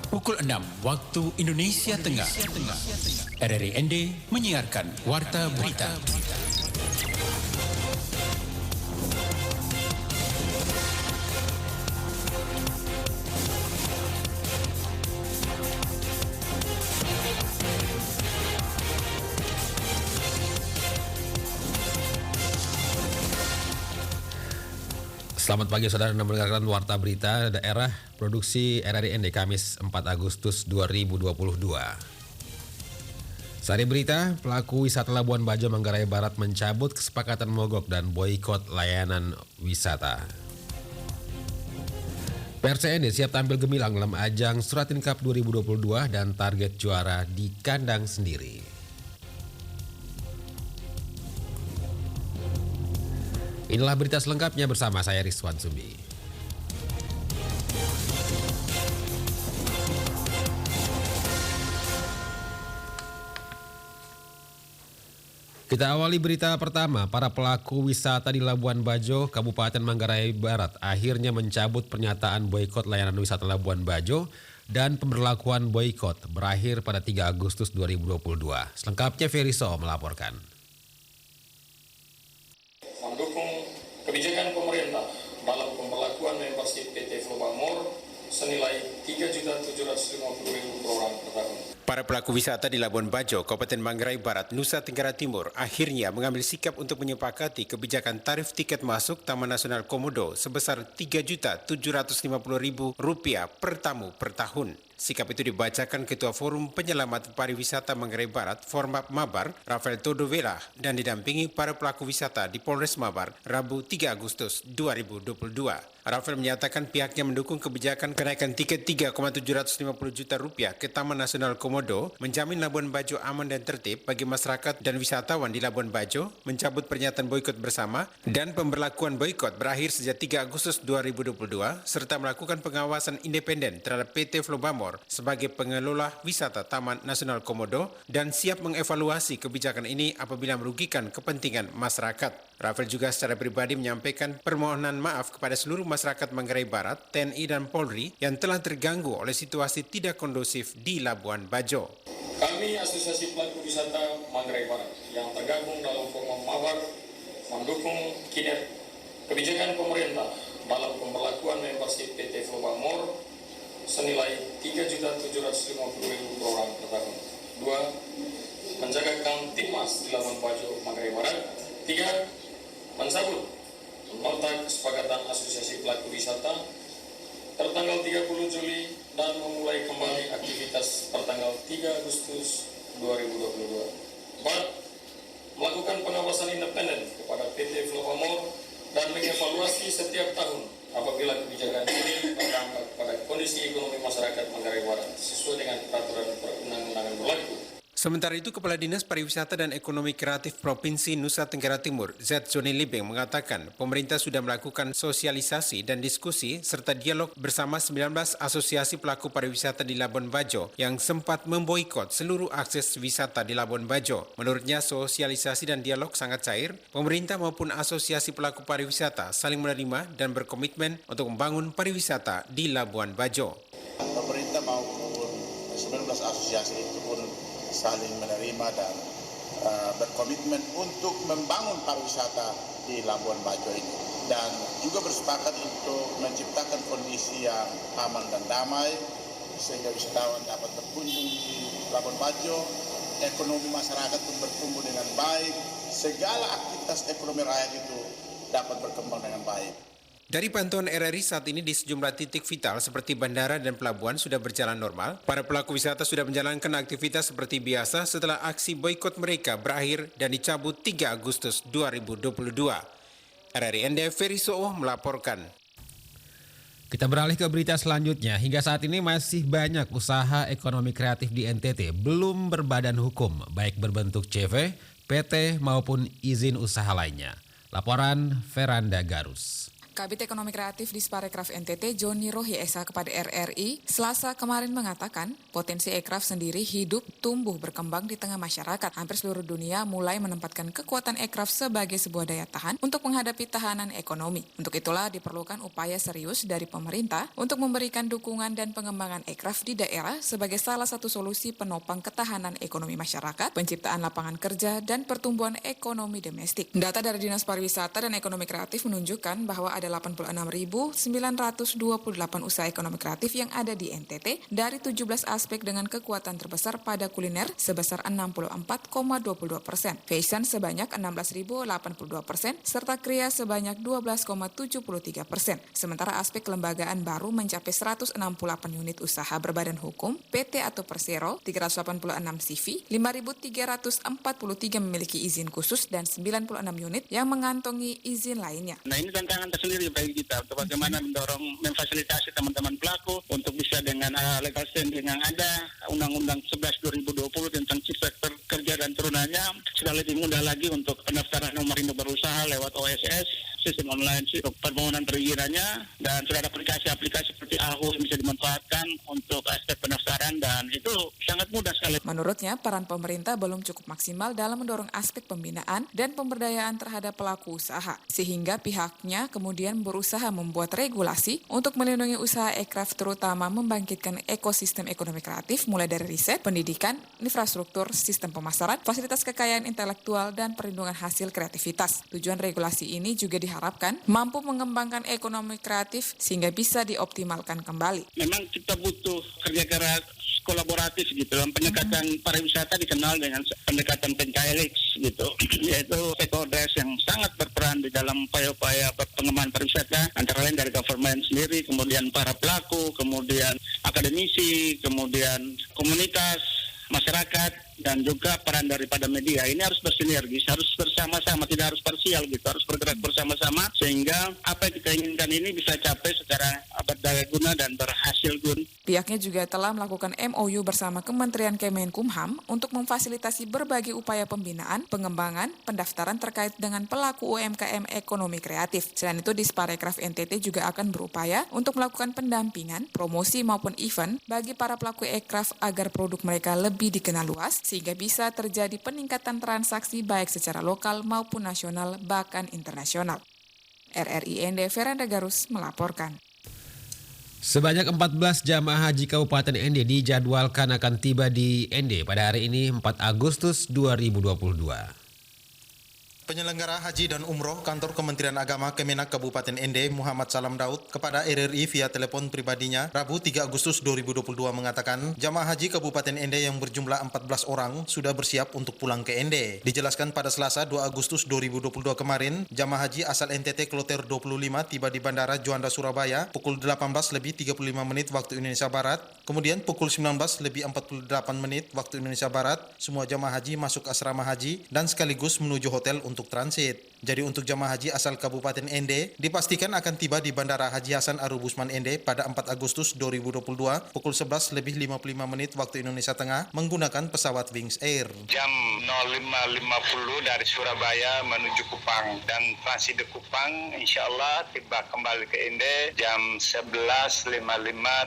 Pukul 6 waktu Indonesia Tengah. RRI ND menyiarkan Warta Berita. Selamat pagi saudara, Anda mendengarkan Warta Berita Daerah Produksi RRI ND Kamis 4 Agustus 2022. Sari berita, pelaku wisata Labuan Bajo Manggarai Barat mencabut kesepakatan mogok dan boikot layanan wisata. PRCND siap tampil gemilang dalam ajang Suratin Cup 2022 dan target juara di kandang sendiri. Inilah berita selengkapnya bersama saya Rizwan Sumbi. Kita awali berita pertama, para pelaku wisata di Labuan Bajo, Kabupaten Manggarai Barat akhirnya mencabut pernyataan boikot layanan wisata Labuan Bajo dan pemberlakuan boikot berakhir pada 3 Agustus 2022. Selengkapnya Feriso melaporkan. Mendukung kebijakan pemerintah dalam pemberlakuan membership PT Flow Bangmor senilai 3.750.000 per orang per tahun. Para pelaku wisata di Labuan Bajo, Kabupaten Manggarai Barat, Nusa Tenggara Timur akhirnya mengambil sikap untuk menyepakati kebijakan tarif tiket masuk Taman Nasional Komodo sebesar Rp3.750.000 per tamu per tahun. Sikap itu dibacakan Ketua Forum Penyelamat Pariwisata Manggarai Barat, Forma Mabar, Rafael Todovela, dan didampingi para pelaku wisata di Polres Mabar, Rabu 3 Agustus 2022. Rafael menyatakan pihaknya mendukung kebijakan kenaikan tiket Rp3.750 ke Taman Nasional Komodo, menjamin Labuan Bajo aman dan tertib bagi masyarakat dan wisatawan di Labuan Bajo, mencabut pernyataan boikot bersama, dan pemberlakuan boikot berakhir sejak 3 Agustus 2022, serta melakukan pengawasan independen terhadap PT Flow Bangmor sebagai pengelola wisata Taman Nasional Komodo dan siap mengevaluasi kebijakan ini apabila merugikan kepentingan masyarakat. Rafael juga secara pribadi menyampaikan permohonan maaf kepada seluruh masyarakat Manggarai Barat, TNI dan Polri yang telah terganggu oleh situasi tidak kondusif di Labuan Bajo. Kami Asosiasi Pelaku Wisata Manggarai Barat yang tergabung dalam Forum Mabar mendukung kebijakan pemerintah dalam pemberlakuan membership PT Flow Bangmor senilai Rp3.750.000 per orang per tahun. 2. Menjaga Kamtipmas di Labuan Bajo, Manggarai Barat. 3. Mencabut nota kesepakatan Asosiasi Pelaku Wisata tertanggal 30 Juli dan memulai kembali aktivitas pertanggal 3 Agustus 2022. 4. Melakukan pengawasan independen kepada PT Flow Bangmor dan mengevaluasi setiap tahun apabila kebijakan ini berdampak pada kondisi ekonomi masyarakat Manggarai Barat sesuai dengan peraturan perundang-undangan berlaku. Sementara itu, Kepala Dinas Pariwisata dan Ekonomi Kreatif Provinsi Nusa Tenggara Timur, Z. Joni Libeng, mengatakan pemerintah sudah melakukan sosialisasi dan diskusi serta dialog bersama 19 asosiasi pelaku pariwisata di Labuan Bajo yang sempat memboikot seluruh akses wisata di Labuan Bajo. Menurutnya, sosialisasi dan dialog sangat cair. Pemerintah maupun asosiasi pelaku pariwisata saling menerima dan berkomitmen untuk membangun pariwisata di Labuan Bajo. Pemerintah maupun 19 asosiasi itu pun saling menerima dan berkomitmen untuk membangun pariwisata di Labuan Bajo ini dan juga bersepakat untuk menciptakan kondisi yang aman dan damai sehingga wisatawan dapat berkunjung di Labuan Bajo, ekonomi masyarakat pun bertumbuh dengan baik, segala aktivitas ekonomi rakyat itu dapat berkembang dengan baik. Dari pantauan RRI saat ini di sejumlah titik vital seperti bandara dan pelabuhan sudah berjalan normal. Para pelaku wisata sudah menjalankan aktivitas seperti biasa setelah aksi boikot mereka berakhir dan dicabut 3 Agustus 2022. RRI ND Feriso melaporkan. Kita beralih ke berita selanjutnya. Hingga saat ini masih banyak usaha ekonomi kreatif di NTT belum berbadan hukum, baik berbentuk CV, PT maupun izin usaha lainnya. Laporan Veranda Garus. Kabid Ekonomi Kreatif Disparekraf NTT Joni Rohi Esa kepada RRI Selasa kemarin mengatakan potensi ekraf sendiri hidup, tumbuh, berkembang di tengah masyarakat. Hampir seluruh dunia mulai menempatkan kekuatan ekraf sebagai sebuah daya tahan untuk menghadapi tahanan ekonomi. Untuk itulah diperlukan upaya serius dari pemerintah untuk memberikan dukungan dan pengembangan ekraf di daerah sebagai salah satu solusi penopang ketahanan ekonomi masyarakat, penciptaan lapangan kerja, dan pertumbuhan ekonomi domestik. Data dari Dinas Pariwisata dan Ekonomi Kreatif menunjukkan bahwa ada 86.928 usaha ekonomi kreatif yang ada di NTT dari 17 aspek dengan kekuatan terbesar pada kuliner sebesar 64,22%, fashion sebanyak 16.082%, serta kria sebanyak 12,73%. Sementara aspek kelembagaan baru mencapai 168 unit usaha berbadan hukum, PT atau Persero, 386 CV, 5.343 memiliki izin khusus dan 96 unit yang mengantongi izin lainnya. Nah, ini tantangan tersendiri bagi kita untuk bagaimana mendorong, memfasilitasi teman-teman pelaku untuk bisa dengan legal standing yang ada, Undang-Undang 11 2020 tentang Cipta Kerja dan turunannya, sudah lebih mudah lagi untuk pendaftaran nomor induk berusaha lewat OSS, sistem online permohonan perizinannya, dan sudah ada aplikasi-aplikasi seperti AHU yang bisa dimanfaatkan untuk aspek pendaftaran, dan itu sangat mudah sekali. Menurutnya, peran pemerintah belum cukup maksimal dalam mendorong aspek pembinaan dan pemberdayaan terhadap pelaku usaha, sehingga pihaknya kemudian berusaha membuat regulasi untuk melindungi usaha ekraf, terutama membangkitkan ekosistem ekonomi kreatif mulai dari riset, pendidikan, infrastruktur, sistem pemasaran, fasilitas kekayaan intelektual, dan perlindungan hasil kreativitas. Tujuan regulasi ini juga diharapkan mampu mengembangkan ekonomi kreatif sehingga bisa dioptimalkan kembali. Memang kita butuh kerja keras kolaboratif gitu. Pendekatan pariwisata dikenal dengan pendekatan PKLX gitu, yaitu stakeholders yang sangat berperan di dalam upaya-upaya pengembangan pariwisata, antara lain dari government sendiri, kemudian para pelaku, kemudian akademisi, kemudian komunitas, masyarakat, dan juga peran daripada media. Ini harus bersinergis, harus bersama-sama, tidak harus parsial gitu, harus bergerak bersama-sama sehingga apa yang kita inginkan ini bisa capai secara berdaya guna dan berhasil guna. Pihaknya juga telah melakukan MOU bersama Kementerian Kemenkumham untuk memfasilitasi berbagai upaya pembinaan, pengembangan, pendaftaran terkait dengan pelaku UMKM ekonomi kreatif. Selain itu, Disparekraf NTT juga akan berupaya untuk melakukan pendampingan, promosi maupun event bagi para pelaku ekraf agar produk mereka lebih dikenal luas, sehingga bisa terjadi peningkatan transaksi baik secara lokal maupun nasional bahkan internasional. RRI ND Veranda Garus melaporkan. Sebanyak 14 jamaah haji Kabupaten ND dijadwalkan akan tiba di ND pada hari ini 4 Agustus 2022. Penyelenggara Haji dan Umroh Kantor Kementerian Agama Kemenak Kabupaten ND Muhammad Salam Daud kepada RRI via telepon pribadinya Rabu 3 Agustus 2022 mengatakan jamaah haji Kabupaten ND yang berjumlah 14 orang sudah bersiap untuk pulang ke ND. Dijelaskan pada Selasa 2 Agustus 2022 kemarin, jamaah haji asal NTT Kloter 25 tiba di Bandara Juanda Surabaya pukul 18:35 waktu Indonesia Barat, kemudian pukul 19:48 waktu Indonesia Barat, semua jamaah haji masuk asrama haji dan sekaligus menuju hotel untuk transit. Jadi untuk jamaah haji asal Kabupaten ND dipastikan akan tiba di Bandara Haji Hasan Arubusman ND pada 4 Agustus 2022 pukul 11:55 waktu Indonesia Tengah menggunakan pesawat Wings Air. Jam 05.50 dari Surabaya menuju Kupang dan transit di Kupang insya Allah tiba kembali ke ND jam 11.55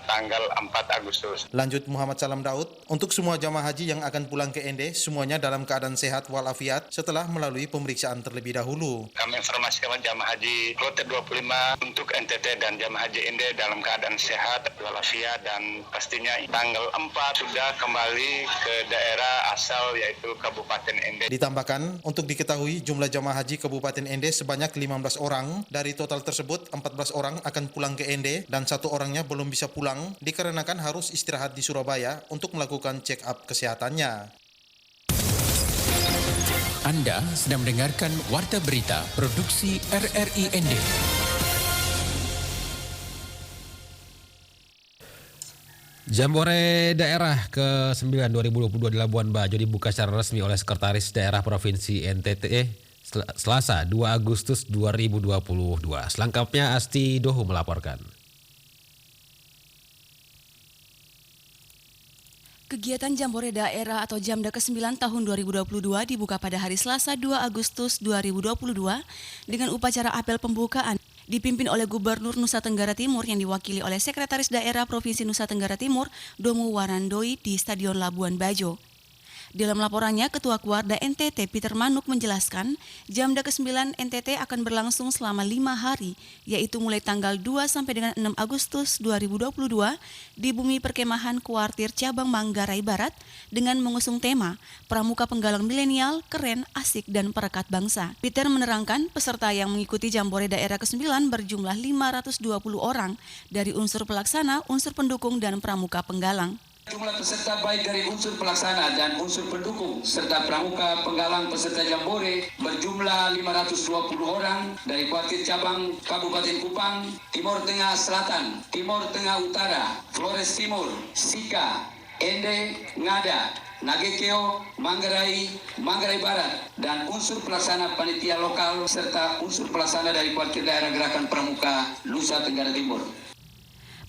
tanggal 4 Agustus. Lanjut Muhammad Salam Daud, untuk semua jamaah haji yang akan pulang ke ND semuanya dalam keadaan sehat walafiat setelah melalui pemeriksaan terlebih dahulu. Kami informasikan jamaah haji Kloter 25 untuk NTT dan jamaah haji ND dalam keadaan sehat walafiat dan pastinya tanggal 4 sudah kembali ke daerah asal yaitu Kabupaten ND. Ditambahkan, untuk diketahui jumlah jamaah haji Kabupaten ND sebanyak 15 orang. Dari total tersebut, 14 orang akan pulang ke ND dan 1 orangnya belum bisa pulang dikarenakan harus istirahat di Surabaya untuk melakukan check up kesehatannya. Anda sedang mendengarkan Warta Berita Produksi RRI ND. Jambore Daerah ke-9 2022 di Labuan Bajo dibuka secara resmi oleh Sekretaris Daerah Provinsi NTT Selasa 2 Agustus 2022. Selengkapnya Asti Dohu melaporkan. Kegiatan Jambore Daerah atau Jamda ke-9 tahun 2022 dibuka pada hari Selasa 2 Agustus 2022 dengan upacara apel pembukaan dipimpin oleh Gubernur Nusa Tenggara Timur yang diwakili oleh Sekretaris Daerah Provinsi Nusa Tenggara Timur, Domu Warandoi di Stadion Labuan Bajo. Dalam laporannya, Ketua Kuarda NTT Peter Manuk menjelaskan, Jamda ke-9 NTT akan berlangsung selama 5 hari, yaitu mulai tanggal 2 sampai dengan 6 Agustus 2022 di Bumi Perkemahan Kuartir Cabang Manggarai Barat dengan mengusung tema Pramuka Penggalang Milenial, Keren, Asik, dan Perekat Bangsa. Peter menerangkan, peserta yang mengikuti Jambore Daerah ke-9 berjumlah 520 orang dari unsur pelaksana, unsur pendukung, dan pramuka penggalang. Jumlah peserta baik dari unsur pelaksana dan unsur pendukung serta pramuka penggalang peserta Jambore berjumlah 520 orang dari Kuartir Cabang Kabupaten Kupang, Timur Tengah Selatan, Timur Tengah Utara, Flores Timur, Sika, Ende, Ngada, Nagekeo, Manggarai Barat, dan unsur pelaksana panitia lokal serta unsur pelaksana dari Kuartir Daerah Gerakan Pramuka Nusa Tenggara Timur.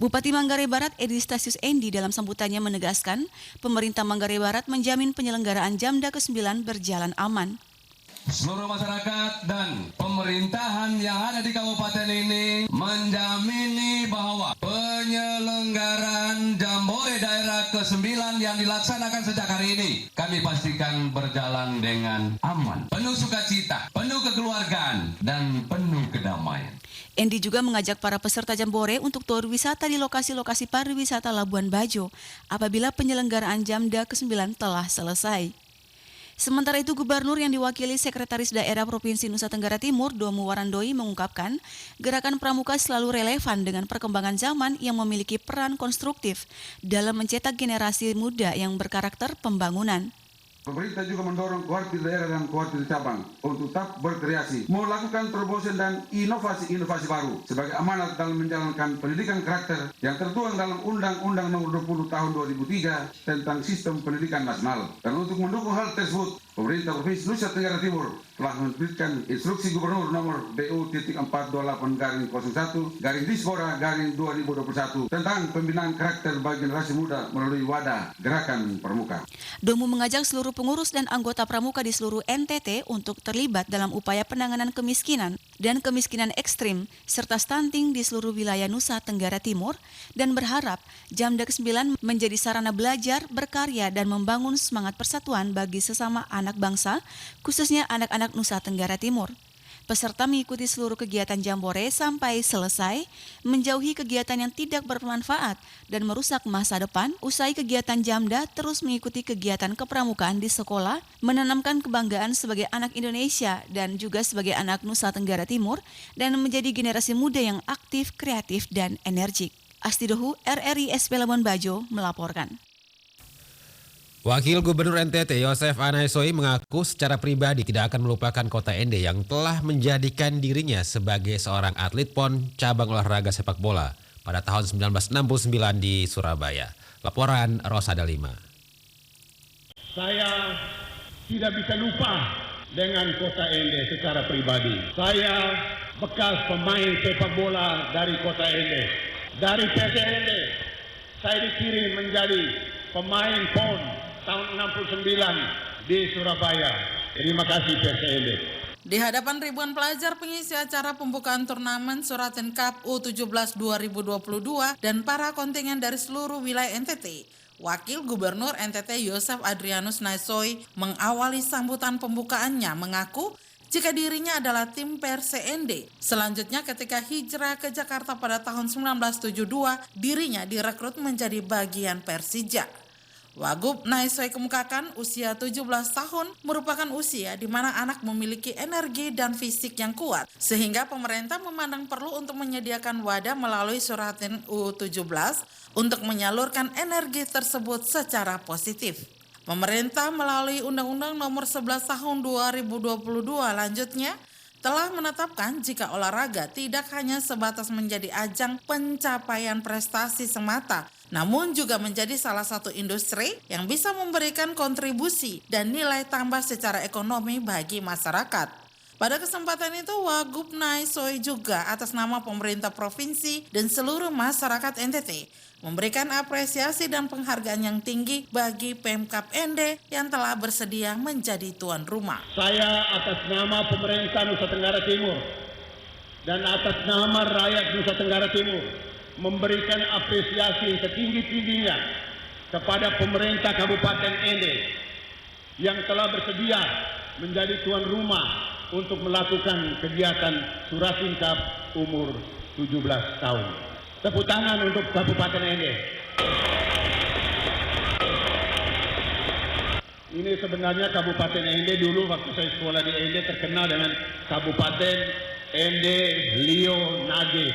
Bupati Manggarai Barat Edi Stasius Endi dalam sambutannya menegaskan, pemerintah Manggarai Barat menjamin penyelenggaraan Jamda ke-9 berjalan aman. Seluruh masyarakat dan pemerintahan yang ada di kabupaten ini menjamini bahwa penyelenggaraan Jambore Daerah ke-9 yang dilaksanakan sejak hari ini kami pastikan berjalan dengan aman, penuh sukacita, penuh kekeluargaan, dan penuh kedamaian. Endi juga mengajak para peserta Jambore untuk tur wisata di lokasi-lokasi pariwisata Labuan Bajo apabila penyelenggaraan Jamda ke-9 telah selesai. Sementara itu, Gubernur yang diwakili Sekretaris Daerah Provinsi Nusa Tenggara Timur, Domu Warandoi, mengungkapkan gerakan pramuka selalu relevan dengan perkembangan zaman yang memiliki peran konstruktif dalam mencetak generasi muda yang berkarakter pembangunan. Pemerintah juga mendorong kuartir daerah dan kuartir cabang untuk tetap berkreasi, melakukan terobosan dan inovasi-inovasi baru sebagai amanat dalam menjalankan pendidikan karakter yang tertuang dalam Undang-Undang Nomor 20 Tahun 2003 tentang Sistem Pendidikan Nasional. Dan untuk mendukung hal tersebut, pemerintah Provinsi Nusa Tenggara Timur telah menerbitkan Instruksi Gubernur Nomor BU.428-01-Dispora-2021 tentang pembinaan karakter bagi generasi muda melalui wadah gerakan pramuka. Domu mengajak seluruh pengurus dan anggota pramuka di seluruh NTT untuk terlibat dalam upaya penanganan kemiskinan dan kemiskinan ekstrim serta stunting di seluruh wilayah Nusa Tenggara Timur dan berharap Jamda ke-9 menjadi sarana belajar, berkarya, dan membangun semangat persatuan bagi sesama anak bangsa, khususnya anak-anak Nusa Tenggara Timur. Peserta mengikuti seluruh kegiatan Jambore sampai selesai, menjauhi kegiatan yang tidak bermanfaat dan merusak masa depan. Usai kegiatan Jamda, terus mengikuti kegiatan kepramukaan di sekolah, menanamkan kebanggaan sebagai anak Indonesia dan juga sebagai anak Nusa Tenggara Timur, dan menjadi generasi muda yang aktif, kreatif, dan energik. Astidohu, RRI SP Labuan Bajo melaporkan. Wakil Gubernur NTT Yosef Anaisoi mengaku secara pribadi tidak akan melupakan Kota Ende yang telah menjadikan dirinya sebagai seorang atlet PON cabang olahraga sepak bola pada tahun 1969 di Surabaya. Laporan Rosada Lima. Saya tidak bisa lupa dengan Kota Ende secara pribadi. Saya bekas pemain sepak bola dari Kota Ende. Dari PT Ende, saya dikirim menjadi pemain PON tahun 69 di Surabaya. Terima kasih PSND. Di hadapan ribuan pelajar pengisi acara pembukaan turnamen Suratin Cup U17 2022 dan para kontingen dari seluruh wilayah NTT, Wakil Gubernur NTT Yosef Adrianus Naisoi mengawali sambutan pembukaannya mengaku jika dirinya adalah tim PSND. Selanjutnya ketika hijrah ke Jakarta pada tahun 1972, dirinya direkrut menjadi bagian Persija. Wagub Naisoi kemukakan usia 17 tahun merupakan usia di mana anak memiliki energi dan fisik yang kuat, sehingga pemerintah memandang perlu untuk menyediakan wadah melalui Suratin U17 untuk menyalurkan energi tersebut secara positif. Pemerintah melalui Undang-Undang Nomor 11 Tahun 2022 lanjutnya telah menetapkan jika olahraga tidak hanya sebatas menjadi ajang pencapaian prestasi semata, namun juga menjadi salah satu industri yang bisa memberikan kontribusi dan nilai tambah secara ekonomi bagi masyarakat. Pada kesempatan itu, Wagub Naisoi juga atas nama pemerintah provinsi dan seluruh masyarakat NTT memberikan apresiasi dan penghargaan yang tinggi bagi Pemkab Ende yang telah bersedia menjadi tuan rumah. Saya atas nama pemerintah Nusa Tenggara Timur dan atas nama rakyat Nusa Tenggara Timur memberikan apresiasi setinggi-tingginya kepada pemerintah Kabupaten Ende yang telah bersedia menjadi tuan rumah untuk melakukan kegiatan Suratin Cup umur 17 tahun. Tepuk tangan untuk Kabupaten Ende. Ini sebenarnya Kabupaten Ende dulu waktu saya sekolah di Ende terkenal dengan Kabupaten Ende Lio Nage.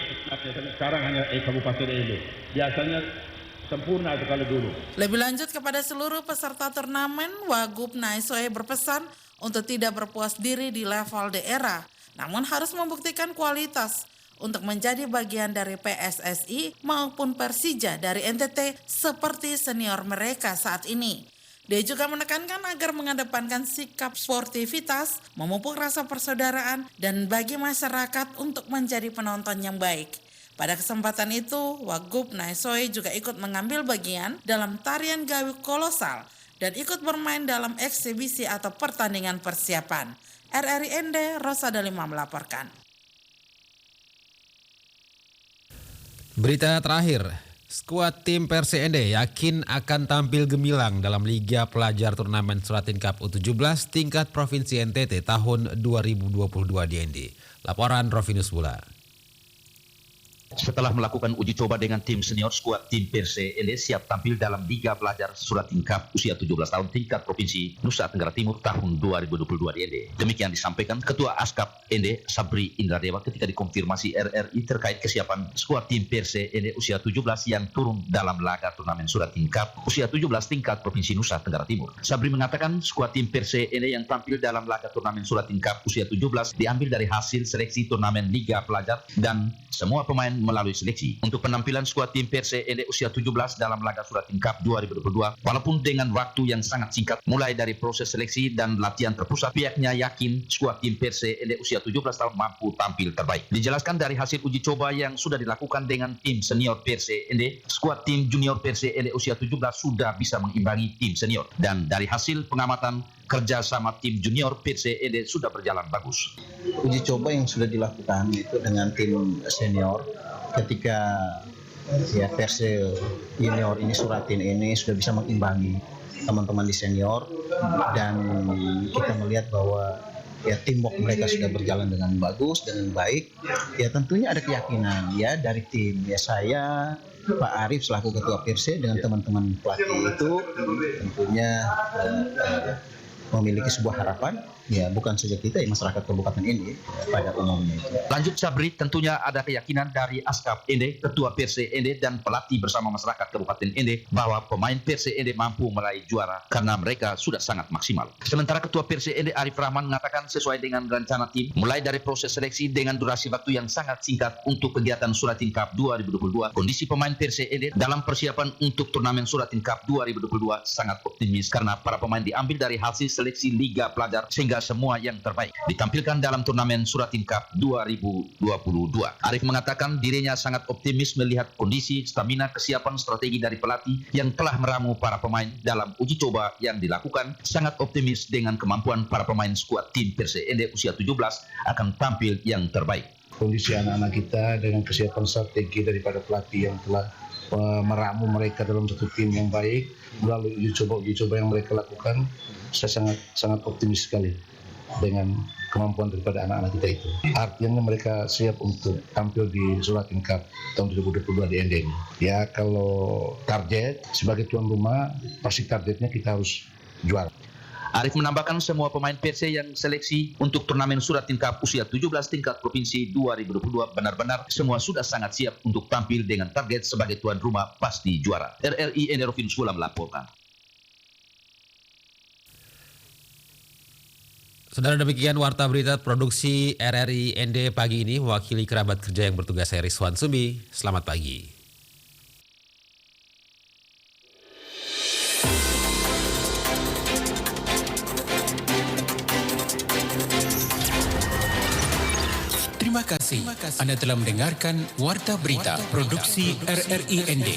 Sekarang hanya Kabupaten Ende. Biasanya sempurna itu kalau dulu. Lebih lanjut kepada seluruh peserta turnamen, Wagub Naisoe berpesan untuk tidak berpuas diri di level daerah, namun harus membuktikan kualitas untuk menjadi bagian dari PSSI maupun Persija dari NTT seperti senior mereka saat ini. Dia juga menekankan agar mengedepankan sikap sportivitas, memupuk rasa persaudaraan, dan bagi masyarakat untuk menjadi penonton yang baik. Pada kesempatan itu, Wagub Naisoe juga ikut mengambil bagian dalam tarian gawi kolosal dan ikut bermain dalam eksibisi atau pertandingan persiapan. RRI Ende, Rosa Dalima melaporkan. Berita terakhir, skuad tim Persi Ende yakin akan tampil gemilang dalam Liga Pelajar Turnamen Suratin Cup U17 tingkat Provinsi NTT tahun 2022 di Ende. Laporan Rovinus Bula. Setelah melakukan uji coba dengan tim senior, skuad tim Persi Ende siap tampil dalam Liga Pelajar Suratin Cup usia 17 tahun tingkat Provinsi Nusa Tenggara Timur tahun 2022 di Ende. Demikian disampaikan Ketua Askap Ende Sabri Indradewa ketika dikonfirmasi RRI terkait kesiapan skuad tim Persi Ende usia 17 yang turun dalam laga turnamen Suratin Cup usia 17 tingkat Provinsi Nusa Tenggara Timur. Sabri mengatakan skuad tim Persi Ende yang tampil dalam laga turnamen Suratin Cup usia 17 diambil dari hasil seleksi turnamen Liga Pelajar dan semua pemain melalui seleksi. Untuk penampilan skuad tim Persi Ende usia 17 dalam laga Suratin Cup 2022, walaupun dengan waktu yang sangat singkat mulai dari proses seleksi dan latihan terpusat, pihaknya yakin skuad tim Persi Ende usia 17 tahun mampu tampil terbaik. Dijelaskan dari hasil uji coba yang sudah dilakukan dengan tim senior Persi Ende, skuad tim junior Persi Ende usia 17 sudah bisa mengimbangi tim senior. Dan dari hasil pengamatan kerja sama tim junior Persi Ende sudah berjalan bagus. Uji coba yang sudah dilakukan itu dengan tim senior ketika Persi junior ini Suratin ini sudah bisa mengimbangi teman-teman di senior, dan kita melihat bahwa teamwork mereka sudah berjalan dengan bagus dan baik. Tentunya ada keyakinan dari tim saya, Pak Arif selaku Ketua Persi dengan teman-teman pelatih itu tentunya memiliki sebuah harapan, bukan saja kita, masyarakat kabupaten ini pada umumnya. Lanjut Sabri, tentunya ada keyakinan dari Askap Ende, Ketua Persi Ende dan pelatih bersama masyarakat Kabupaten Ende bahwa pemain Persi Ende mampu meraih juara karena mereka sudah sangat maksimal. Sementara Ketua Persi Ende Arif Rahman mengatakan sesuai dengan rencana tim, mulai dari proses seleksi dengan durasi waktu yang sangat singkat untuk kegiatan Suratin Cup 2022, kondisi pemain Persi Ende dalam persiapan untuk turnamen Suratin Cup 2022 sangat optimis karena para pemain diambil dari hasil seleksi Liga Pelajar sehingga semua yang terbaik ditampilkan dalam turnamen Suratin Cup 2022. Arif mengatakan dirinya sangat optimis melihat kondisi, stamina, kesiapan strategi dari pelatih yang telah meramu para pemain dalam uji coba yang dilakukan. Sangat optimis dengan kemampuan para pemain skuad tim Persi Ende usia 17 akan tampil yang terbaik. Kondisi anak-anak kita dengan kesiapan strategi daripada pelatih yang telah meramu mereka dalam satu tim yang baik melalui uji coba yang mereka lakukan, saya sangat optimis sekali dengan kemampuan daripada anak-anak kita itu. Artinya mereka siap untuk tampil di Suratin Cup tahun 2022 di Ende. Kalau target sebagai tuan rumah, pasti targetnya kita harus juara. Arif menambahkan semua pemain Persi yang seleksi untuk turnamen Suratin Cup usia 17 tingkat Provinsi 2022 benar-benar semua sudah sangat siap untuk tampil dengan target sebagai tuan rumah pasti juara. RRI Ende Rovinus Bula melaporkan. Saudara, demikian Warta Berita Produksi RRI Ende pagi ini. Mewakili kerabat kerja yang bertugas saya Rizwan Sumbi. Selamat pagi. Terima kasih Anda telah mendengarkan Warta Berita Produksi RRI Ende.